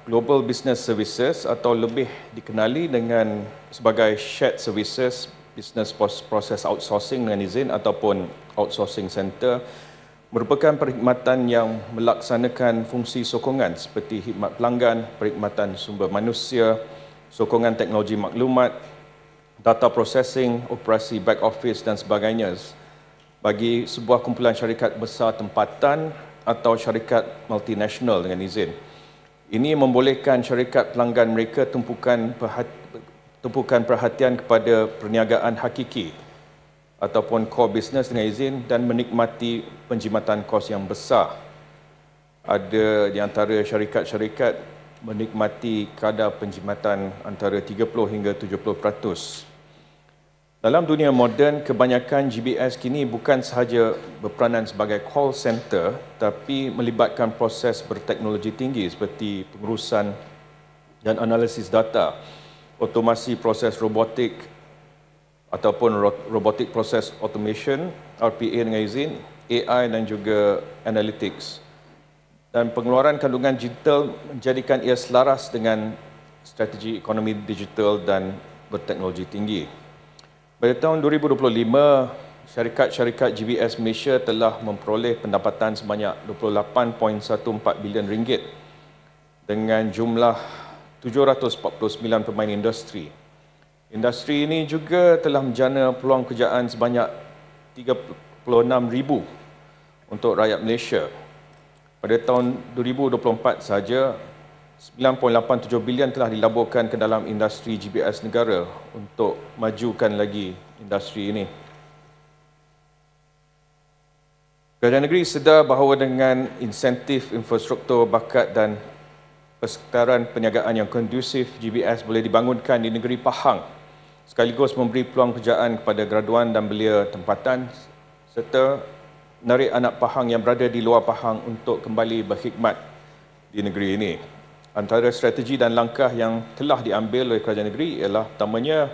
Global Business Services atau lebih dikenali dengan sebagai Shared Services Business Process Outsourcing dengan izin ataupun Outsourcing Center merupakan perkhidmatan yang melaksanakan fungsi sokongan seperti khidmat pelanggan, perkhidmatan sumber manusia, sokongan teknologi maklumat, data processing, operasi back office dan sebagainya bagi sebuah kumpulan syarikat besar tempatan atau syarikat multinasional dengan izin. Ini membolehkan syarikat pelanggan mereka tumpukan perhatian kepada perniagaan hakiki ataupun core business dengan izin dan menikmati penjimatan kos yang besar. Ada di antara syarikat-syarikat menikmati kadar penjimatan antara 30 hingga 70%. Dalam dunia moden, kebanyakan GBS kini bukan sahaja berperanan sebagai call center tapi melibatkan proses berteknologi tinggi seperti pengurusan dan analisis data, otomasi proses robotik ataupun robotic process automation, RPA dengan izin, AI dan juga analytics. Dan pengeluaran kandungan digital menjadikan ia selaras dengan strategi ekonomi digital dan berteknologi tinggi. Pada tahun 2025, syarikat-syarikat GBS Malaysia telah memperoleh pendapatan sebanyak 28.14 bilion ringgit dengan jumlah 749 pemain industri. Industri ini juga telah menjana peluang pekerjaan sebanyak 36,000 untuk rakyat Malaysia. Pada tahun 2024 sahaja, 9.87 bilion telah dilaburkan ke dalam industri GBS negara untuk majukan lagi industri ini. Kerajaan negeri sedar bahawa dengan insentif infrastruktur bakat dan persekitaran perniagaan yang kondusif, GBS boleh dibangunkan di negeri Pahang sekaligus memberi peluang pekerjaan kepada graduan dan belia tempatan serta menarik anak Pahang yang berada di luar Pahang untuk kembali berkhidmat di negeri ini. Antara strategi dan langkah yang telah diambil oleh kerajaan negeri ialah pertamanya,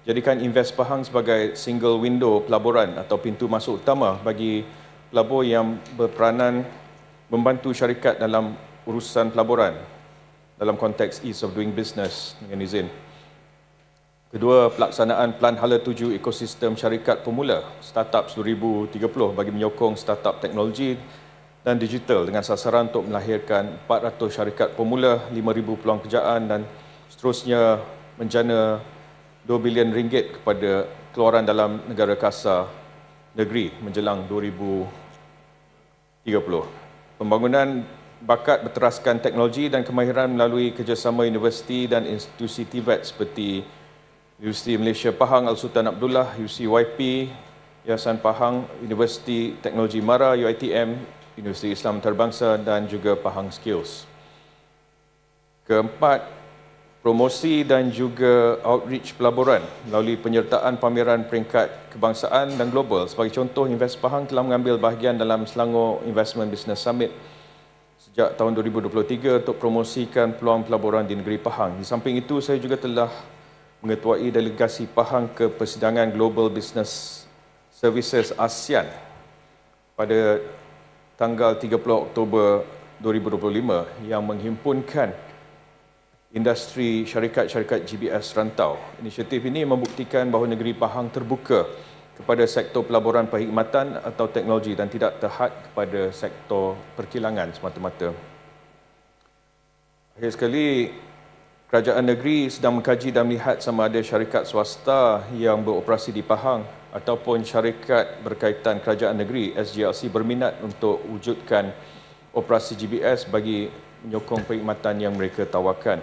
jadikan Invest Pahang sebagai single window pelaburan atau pintu masuk utama bagi pelabur yang berperanan membantu syarikat dalam urusan pelaburan dalam konteks ease of doing business dengan izin. Kedua, pelaksanaan Pelan Hala Tuju Ekosistem Syarikat Pemula Startup 2030 bagi menyokong startup teknologi dan digital dengan sasaran untuk melahirkan 400 syarikat pemula, 5,000 peluang pekerjaan dan seterusnya menjana 2 bilion ringgit kepada keluaran dalam negara kasar negeri menjelang 2030. Pembangunan bakat berteraskan teknologi dan kemahiran melalui kerjasama universiti dan institusi TVET seperti Universiti Malaysia Pahang Al-Sultan Abdullah, UCYP, Yayasan Pahang, Universiti Teknologi Mara, UiTM, Universiti Islam Antarabangsa dan juga Pahang Skills. Keempat, promosi dan juga outreach pelaburan melalui penyertaan pameran peringkat kebangsaan dan global. Sebagai contoh, Invest Pahang telah mengambil bahagian dalam Selangor Investment Business Summit sejak tahun 2023 untuk promosikan peluang pelaburan di negeri Pahang. Di samping itu, saya juga telah mengetuai delegasi Pahang ke persidangan Global Business Services ASEAN pada tanggal 30 Oktober 2025 yang menghimpunkan industri syarikat-syarikat GBS rantau. Inisiatif ini membuktikan bahawa negeri Pahang terbuka kepada sektor pelaburan perkhidmatan atau teknologi dan tidak terhad kepada sektor perkilangan semata-mata. Akhir sekali, kerajaan negeri sedang mengkaji dan melihat sama ada syarikat swasta yang beroperasi di Pahang ataupun syarikat berkaitan kerajaan negeri SGLC berminat untuk wujudkan operasi GBS bagi menyokong perkhidmatan yang mereka tawarkan.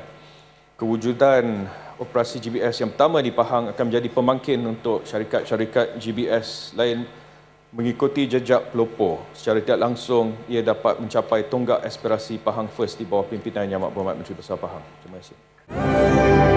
Kewujudan operasi GBS yang pertama di Pahang akan menjadi pemangkin untuk syarikat-syarikat GBS lain mengikuti jejak pelopor. Secara tidak langsung, ia dapat mencapai tonggak aspirasi Pahang First di bawah pimpinan Yang Amat Berhormat Menteri Besar Pahang. Terima kasih.